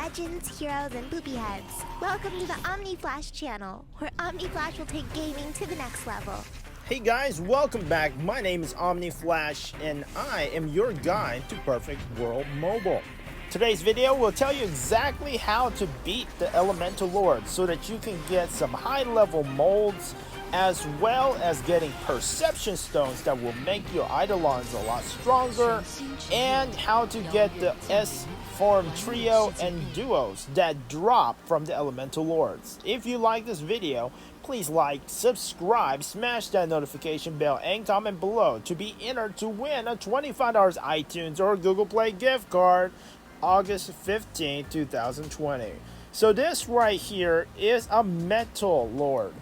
legends, heroes, and poopy heads. Welcome to the Omni Flash channel, where Omni Flash will take gaming to the next level. Hey guys, welcome back. My name is Omni Flash, and I am your guide to Perfect World Mobile. Today's video will tell you exactly how to beat the Elemental Lord so that you can get some high-level molds, as well as getting perception stones that will make your Eidolons a lot stronger, and how to get the S-form trio and duos that drop from the Elemental Lords. If you like this video, please like, subscribe, smash that notification bell, and comment below to be entered to win a $25 iTunes or Google Play gift card August 15, 2020. So this right here is a Metal Lord.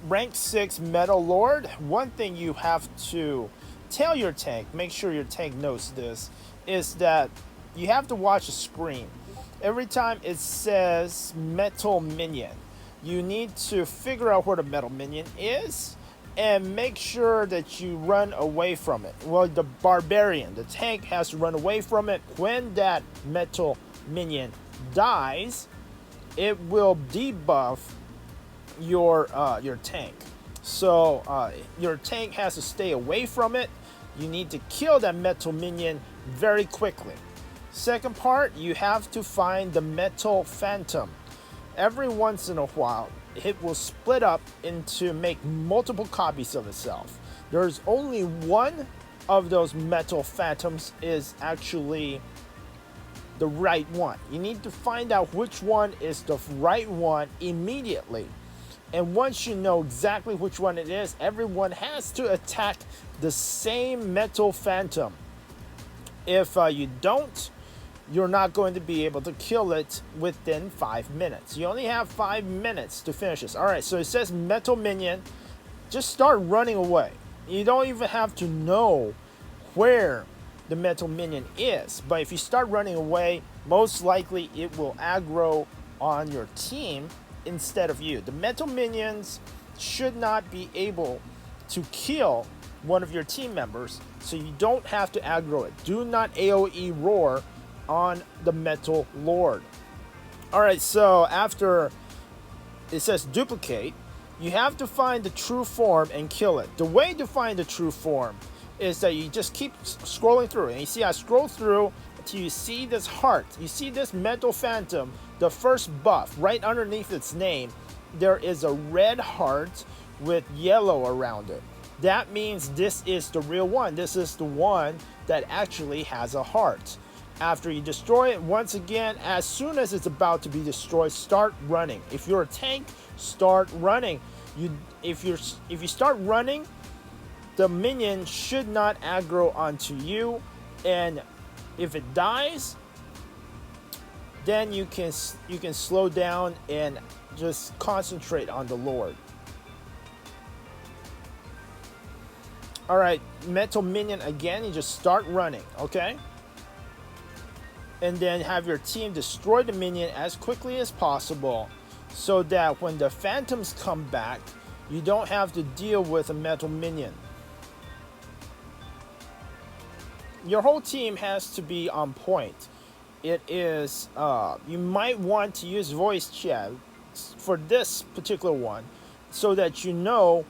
Rank 6 Metal Lord. One thing you have to tell your tank, make sure your tank knows this, is that you have to watch the screen. Every time it says Metal Minion, you need to figure out where the Metal Minion is and make sure that you run away from it. Well, the Barbarian, the tank, has to run away from it. When that Metal Minion dies, it will debuff your tank. So your tank has to stay away from it. You need to kill that Metal Minion very quickly. Second part, you have to find the Metal Phantom. Every once in a while, it will split up into make multiple copies of itself. There's only one of those Metal Phantoms is actually the right one. You need to find out which one is the right one immediately. And once you know exactly which one it is, everyone has to attack the same Metal Phantom. If you don't, you're not going to be able to kill it within 5 minutes. You only have 5 minutes to finish this. Alright, so it says Metal Minion. Just start running away. You don't even have to know where the Metal Minion is. But if you start running away, most likely it will aggro on your team instead of you. The Metal Minions should not be able to kill one of your team members, so you don't have to aggro it. Do not AoE roar on the Metal Lord. Alright, so after it says duplicate, you have to find the true form and kill it. The way to find the true form is that you just keep scrolling through. And you see, I scroll through until you see this heart. You see this Metal Phantom, the first buff, right underneath its name, there is a red heart with yellow around it. That means this is the real one. This is the one that actually has a heart. After you destroy it, once again, as soon as it's about to be destroyed, start running. If you're a tank, start running. If you start running, the minion should not aggro onto you, and if it dies, then you can slow down and just concentrate on the Lord. Alright, Metal Minion again, you just start running, okay? And then have your team destroy the minion as quickly as possible, so that when the phantoms come back, you don't have to deal with a Metal Minion. Your whole team has to be on point. It is, you might want to use voice chat for this particular one, so that you know,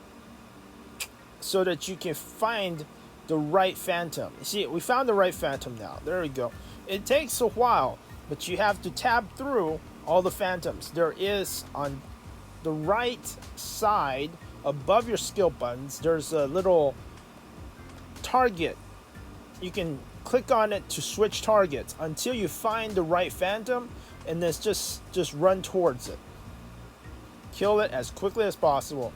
so that you can find the right phantom. You see, we found the right phantom now. There we go. It takes a while, but you have to tab through all the phantoms. There is on the right side above your skill buttons, there's a little target. You can click on it to switch targets until you find the right phantom, and then just run towards it. Kill it as quickly as possible.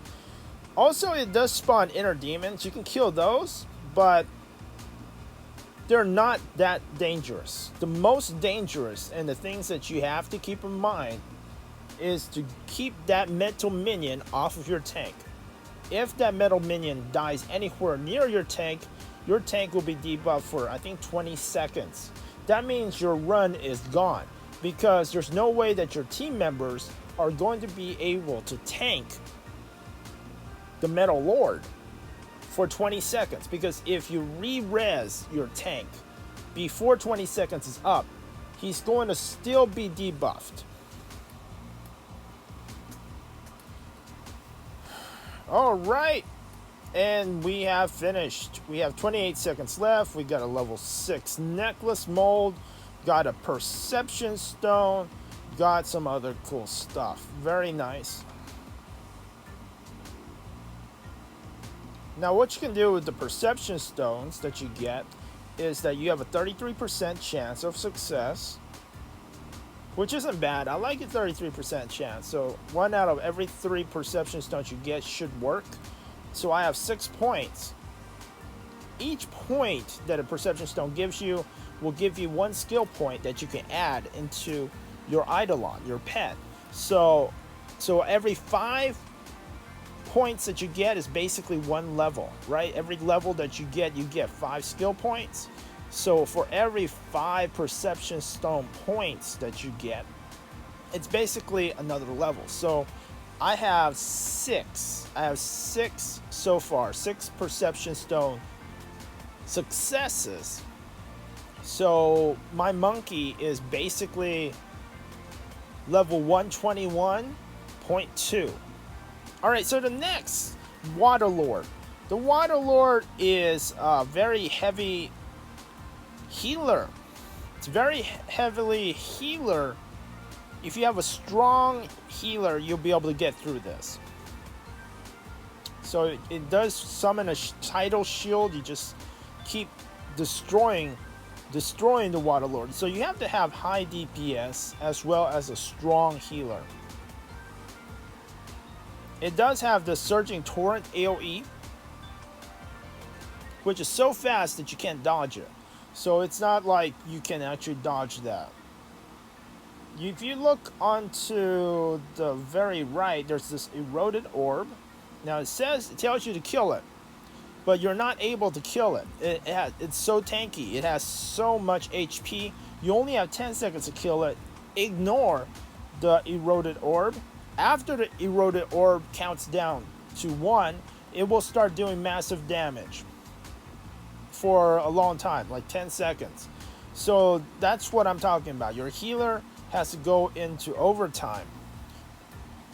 Also, it does spawn inner demons. You can kill those, but they're not that dangerous. The most dangerous, and the things that you have to keep in mind, is to keep that Metal Minion off of your tank. If that Metal Minion dies anywhere near your tank will be debuffed for, I think, 20 seconds. That means your run is gone, because there's no way that your team members are going to be able to tank the Metal Lord for 20 seconds, because if you re-res your tank before 20 seconds is up, he's going to still be debuffed. All right, and we have finished. We have 28 seconds left. We got a level 6 necklace mold, got a perception stone, got some other cool stuff. Very nice. Now what you can do with the perception stones that you get is that you have a 33% chance of success, which isn't bad. I like a 33% chance. So 1 out of every 3 perception stones you get should work. So I have 6 points. Each point that a perception stone gives you will give you 1 skill point that you can add into your Eidolon, your pet. So every 5 points that you get is basically 1 level, right? Every level that you get 5 skill points. So for every 5 perception stone points that you get, it's basically another level. So I have 6. I have 6 so far, 6 perception stone successes. So my monkey is basically level 121.2. All right, so the next Water Lord. The Water Lord is a very heavy healer. It's very heavily healer. If you have a strong healer, you'll be able to get through this. So it does summon a tidal shield. You just keep destroying the Water Lord. So you have to have high DPS as well as a strong healer. It does have the Surging Torrent AoE, which is so fast that you can't dodge it. So it's not like you can actually dodge that. If you look onto the very right, there's this eroded orb. Now it tells you to kill it, but you're not able to kill it. It's so tanky. It has so much HP. You only have 10 seconds to kill it. Ignore the eroded orb. After the eroded orb counts down to 1, it will start doing massive damage for a long time, like 10 seconds. So that's what I'm talking about. Your healer has to go into overtime.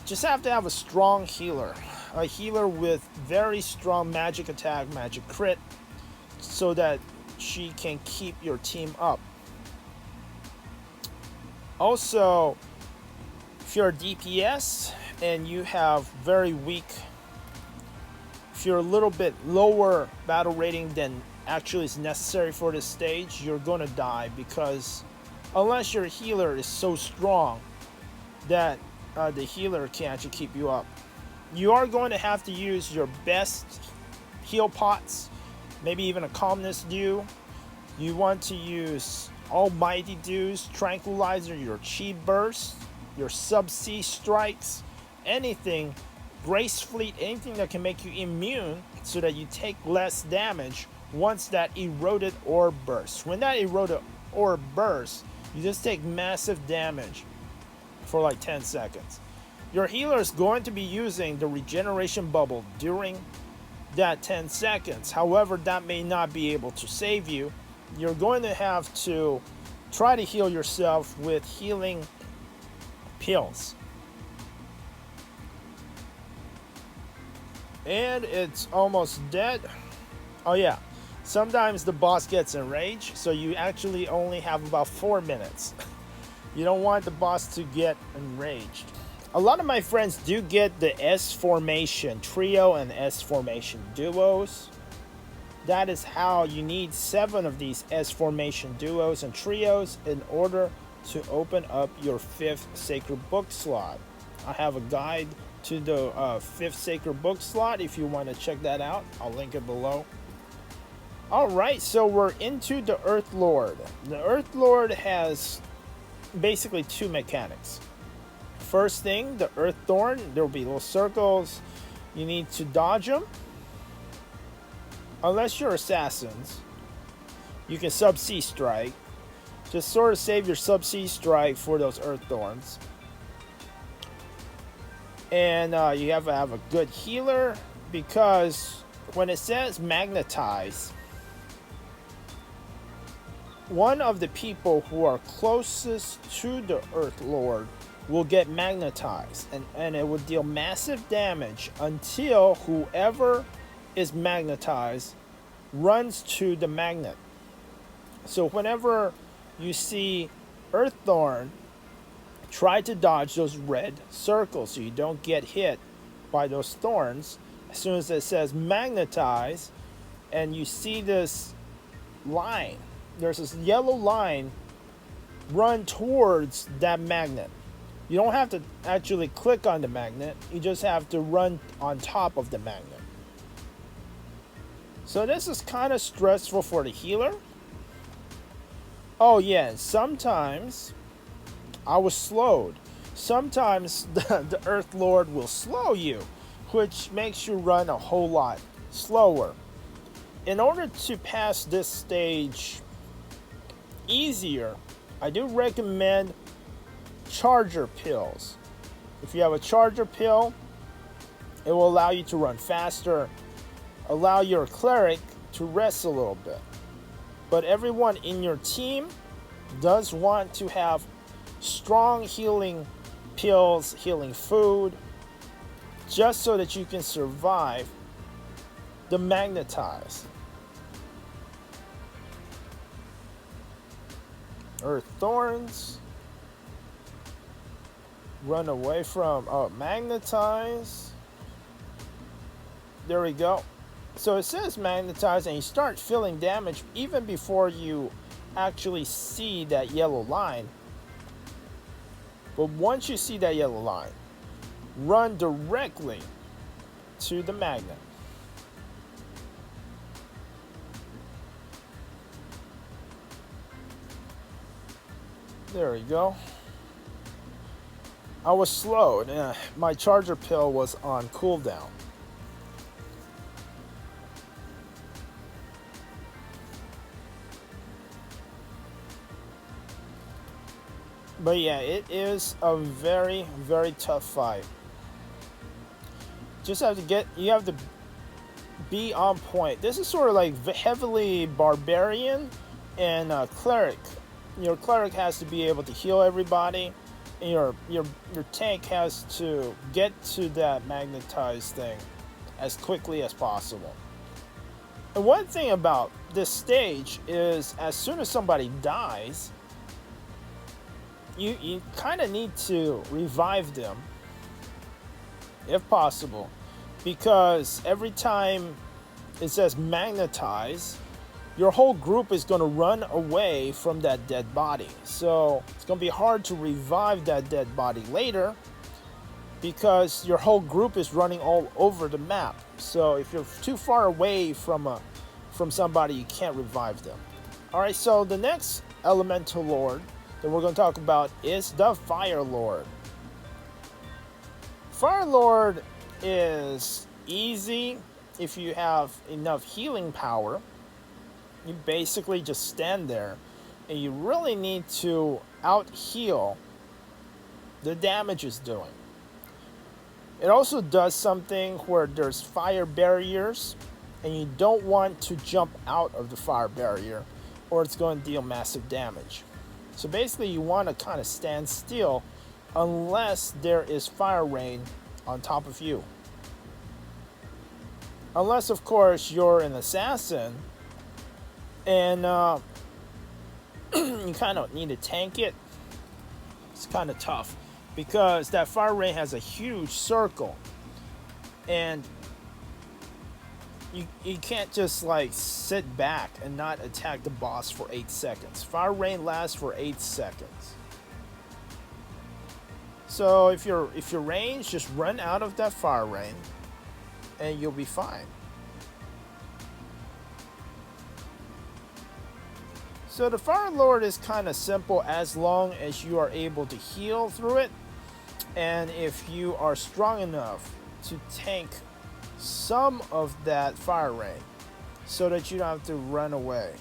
Just have to have a strong healer. A healer with very strong magic attack, magic crit, so that she can keep your team up. Also, if you're a DPS and you have very weak, if you're a little bit lower battle rating than actually is necessary for this stage, you're going to die, because unless your healer is so strong that the healer can actually keep you up, you are going to have to use your best heal pots, maybe even a calmness dew. You want to use almighty dews, tranquilizer, your chi burst, your subsea strikes, anything, grace fleet, anything that can make you immune so that you take less damage once that eroded orb bursts. When that eroded orb bursts, you just take massive damage for like 10 seconds. Your healer is going to be using the regeneration bubble during that 10 seconds. However, that may not be able to save you. You're going to have to try to heal yourself with healing pills. And it's almost dead. Oh yeah, sometimes the boss gets enraged, so you actually only have about 4 minutes. You don't want the boss to get enraged. A lot of my friends do get the S formation trio and S formation duos. That is how you need 7 of these S formation duos and trios in order to open up your 5th sacred book slot. I have a guide to the 5th sacred book slot if you want to check that out. I'll link it below. Alright, so we're into the Earth Lord. The Earth Lord has basically 2 mechanics. First thing, the Earth Thorn, there will be little circles. You need to dodge them. Unless you're assassins, you can subsea strike. Just sort of save your subsea strike for those Earth Thorns. And you have to have a good healer, because when it says magnetize, one of the people who are closest to the Earth Lord will get magnetized, and it will deal massive damage until whoever is magnetized runs to the magnet. So whenever you see Earththorn, try to dodge those red circles so you don't get hit by those thorns. As soon as it says magnetize and you see this line, there's this yellow line, run towards that magnet. You don't have to actually click on the magnet, you just have to run on top of the magnet. So this is kind of stressful for the healer. Oh yeah, sometimes I was slowed. Sometimes the Earth Lord will slow you, which makes you run a whole lot slower. In order to pass this stage easier, I do recommend charger pills. If you have a charger pill, it will allow you to run faster, allow your cleric to rest a little bit. But everyone in your team does want to have strong healing pills, healing food, just so that you can survive the magnetize. Earth thorns. Run away from magnetize. There we go. So it says magnetize, and you start feeling damage even before you actually see that yellow line. But once you see that yellow line, run directly to the magnet. There we go. I was slowed. My charger pill was on cooldown. But yeah, it is a very, very tough fight. You have to be on point. This is sort of like heavily barbarian and cleric. Your cleric has to be able to heal everybody, and your tank has to get to that magnetized thing as quickly as possible. And one thing about this stage is, as soon as somebody dies, you kind of need to revive them, if possible, because every time it says magnetize, your whole group is going to run away from that dead body. So it's going to be hard to revive that dead body later, because your whole group is running all over the map. So if you're too far away from somebody, you can't revive them. Alright, so the next elemental lord that we're going to talk about is the Fire Lord. Fire Lord is easy if you have enough healing power. You basically just stand there, and you really need to out heal the damage it's doing. It also does something where there's fire barriers, and you don't want to jump out of the fire barrier, or it's going to deal massive damage. So basically you want to kind of stand still unless there is fire rain on top of you. Unless, of course, you're an assassin and you kind of need to tank it. It's kind of tough because that fire rain has a huge circle, and you can't just like sit back and not attack the boss for 8 seconds. Fire rain lasts for 8 seconds. So if you're ranged, just run out of that fire rain and you'll be fine. So the Fire Lord is kind of simple as long as you are able to heal through it, and if you are strong enough to tank some of that fire rain so that you don't have to run away.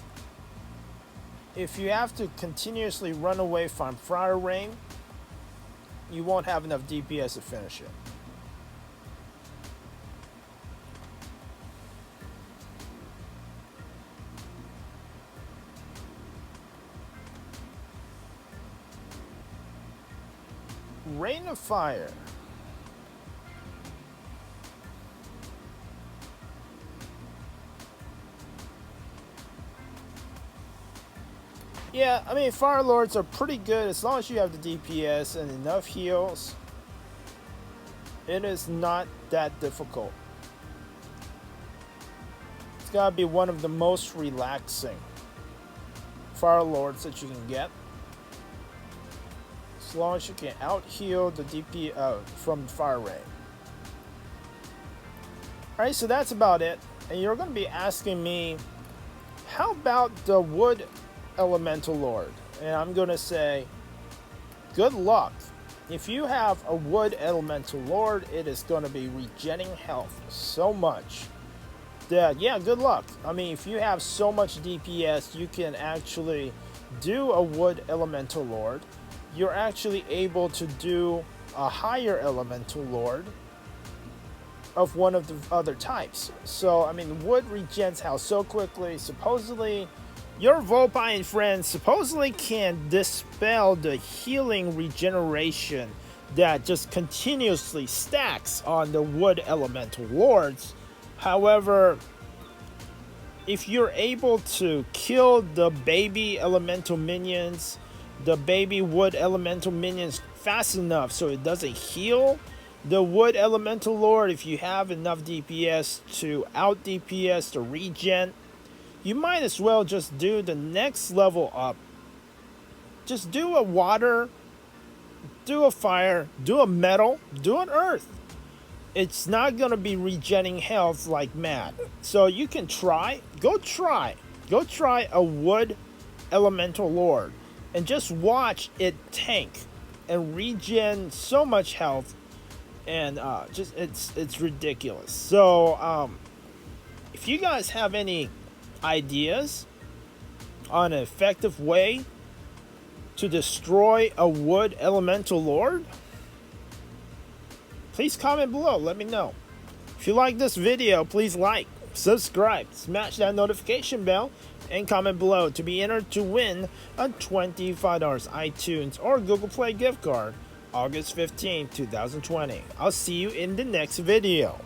If you have to continuously run away from fire rain, you won't have enough DPS to finish it. Rain of Fire. Yeah, I mean, Fire Lords are pretty good as long as you have the DPS and enough heals. It is not that difficult. It's gotta be one of the most relaxing Fire Lords that you can get. As long as you can out heal the DP from Fire Rain. Alright, so that's about it. And you're gonna be asking me, how about the Wood Elemental Lord? And I'm gonna say, good luck. If you have a Wood Elemental Lord, it is gonna be regenerating health so much that, yeah, good luck. I mean, if you have so much DPS, you can actually do a Wood Elemental Lord. You're actually able to do a higher Elemental Lord of one of the other types. So, I mean, wood regens health so quickly. Supposedly, your Vulpine friend supposedly can dispel the healing regeneration that just continuously stacks on the Wood Elemental Lords. However, if you're able to kill the baby Elemental minions, the baby Wood Elemental minions fast enough so it doesn't heal the Wood Elemental Lord, if you have enough DPS to out DPS the regen, you might as well just do the next level up. Just do a water, do a fire, do a metal, do an earth. It's not going to be regenerating health like mad. So you can try, go try a Wood Elemental Lord and just watch it tank and regen so much health. And just it's ridiculous. So if you guys have any ideas on an effective way to destroy a Wood Elemental Lord, please comment below, let me know. If you like this video, please like, subscribe, smash that notification bell, and comment below to be entered to win a $25 iTunes or Google Play gift card August 15, 2020. I'll see you in the next video.